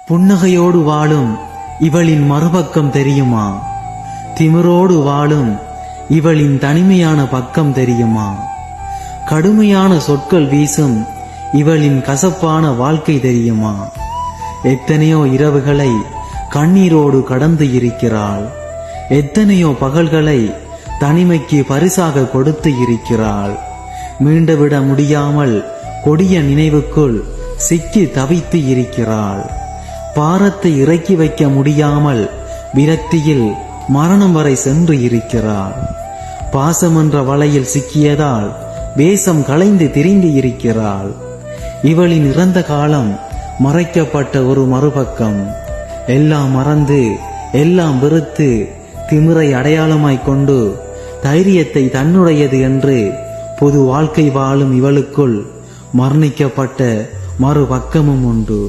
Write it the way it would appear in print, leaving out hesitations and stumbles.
புன்னகையோடு வாழும் இவளின் மறுபக்கம் தெரியுமா? திமிரோடு வாழும் இவளின் தனிமையான பக்கம் தெரியுமா? கடுமையான சொற்கள் வீசும் இவளின் கசப்பான வாழ்க்கை தெரியுமா? எத்தனையோ இரவுகளை கண்ணீரோடு கடந்து இருக்கிறாள். எத்தனையோ பகல்களை தனிமைக்கு பரிசாக கொடுத்து இருக்கிறாள். மீண்டுவிட முடியாமல் கொடிய நினைவுக்குள் சிக்கி தவித்து இருக்கிறாள். பாரத்தை இறக்கி வைக்க முடியாமல் விரக்தியில் மரணம் வரை சென்று இருக்கிறாள். பாசம் என்ற வலையில் சிக்கியதால் வேஷம் களைந்து திரிந்து இருக்கிறாள். இவளின் இறந்த காலம் மறைக்கப்பட்ட ஒரு மறுபக்கம். எல்லாம் மறந்து எல்லாம் வெறுத்து திமிரை அடையாளமாய்க் கொண்டு தைரியத்தை தன்னுடையது என்று புது வாழ்க்கை வாழும் இவளுக்குள் மரணிக்கப்பட்ட மறுபக்கமும் உண்டு.